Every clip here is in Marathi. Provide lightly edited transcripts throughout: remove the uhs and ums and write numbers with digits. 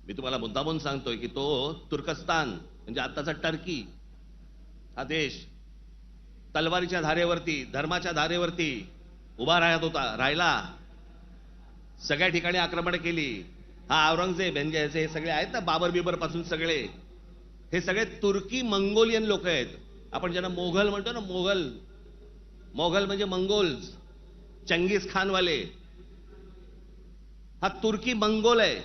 मी तुम्हाला मुद्दामून सांगतोय की तो तुर्कस्तान म्हणजे आत्ताचा टर्की हा देश तलवारीच्या धारेवरती, धर्माच्या धारेवरती उभा राहिला. सगळ्या ठिकाणी आक्रमण केली. हा औरंगजेब म्हणजे हे सगळे आहेत ना, बाबर बिबर पासून सगळे, हे सगळे तुर्की मंगोलियन लोक आहेत. आपण ज्यांना मोघल म्हणतो ना, मोघल म्हणजे मंगोल्स, चंगीज खान वाले. हा तुर्की मंगोल आहे.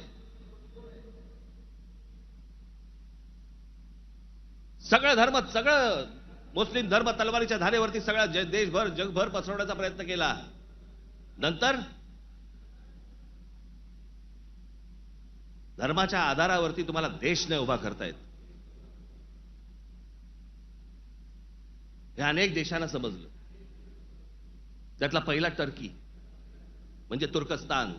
सगळं धर्म, सगळं मुस्लिम धर्म तलवारीच्या धारेवरती सगळा देशभर जगभर पसरवण्याचा प्रयत्न केला. नंतर धर्माच्या आधारावरती तुम्हाला देश नाही उभा करतायत. हे अनेक देशांना समजलं. त्यातला पहिला टर्की म्हणजे तुर्कस्तान.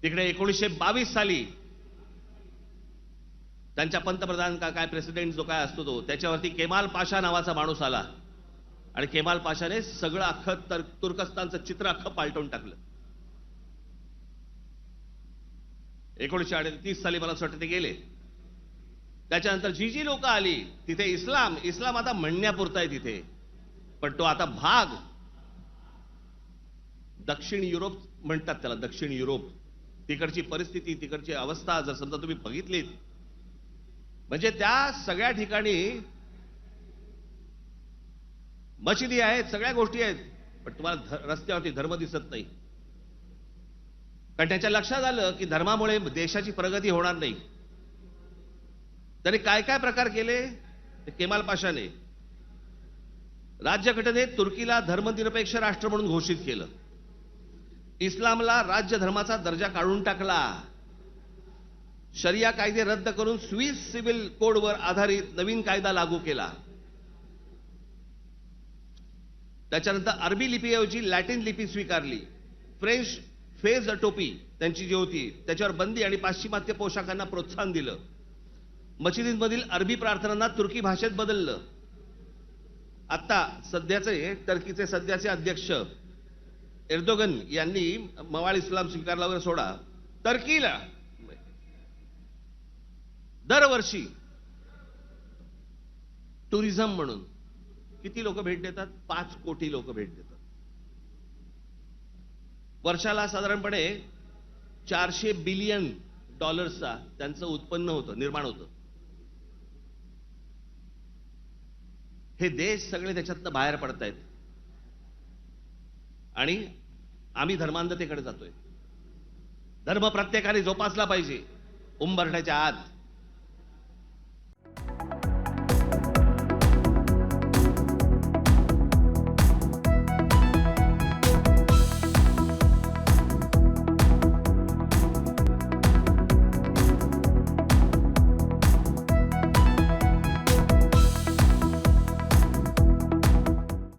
तिकडे 1922 साली त्यांच्या पंतप्रधान का काय प्रेसिडेंट जो काय असतो तो, त्याच्यावरती केमाल पाशा नावाचा माणूस आला आणि केमाल पाशाने सगळं अख्खं तुर्कस्तानचं चित्र अख्खं पालटून टाकलं. 1938 साली मला असं वाटतं ते गेले. त्याच्यानंतर जी लोक आली तिथे इस्लाम आता म्हणण्यापुरता आहे तिथे, पण तो आता भाग दक्षिण युरोप म्हणतात त्याला, दक्षिण युरोप. तिकडची परिस्थिती, तिकडची अवस्था जर समजा तुम्ही बघितलीत, म्हणजे त्या सगळ्या ठिकाणी मशिदी आहेत, सगळ्या गोष्टी आहेत, पण तुम्हाला रस्त्यावरती धर्म दिसत नाही. कारण त्याच्या लक्षात आलं की धर्मामुळे देशाची प्रगती होणार नाही. त्याने काय काय प्रकार केले ते केमाल पाशाने. राज्यघटनेत तुर्कीला धर्मनिरपेक्ष राष्ट्र म्हणून घोषित केलं. इस्लामला राज्य धर्माचा दर्जा काढून टाकला. शरिया कायदे रद्द करून स्विस सिव्हिल कोडवर आधारित नवीन कायदा लागू केला. त्याच्यानंतर अरबी लिपीऐवजी लॅटिन लिपी स्वीकारली. फ्रेंच फेज टोपी त्यांची जी होती त्याच्यावर बंदी आणि पाश्चिमात्य पोशाखांना प्रोत्साहन दिलं. मशिदींमधील अरबी प्रार्थनांना तुर्की भाषेत बदललं. आता सध्याचे टर्कीचे सध्याचे अध्यक्ष एर्दोगन यांनी मवाळ इस्लाम स्वीकारला वगैरे सोडा, टर्कीला दरवर्षी टुरिझम म्हणून किती लोक भेट देतात? 5 कोटी लोक भेट देतात. वर्षाला साधारणपणे $400 बिलियन त्यांचं उत्पन्न होतं, निर्माण होतं. हे देश सगळे त्याच्यातनं बाहेर पडतायत आणि आम्ही धर्मांधतेकडे जातोय. धर्म प्रत्येकाने जोपासला पाहिजे उंबरठ्याच्या आत.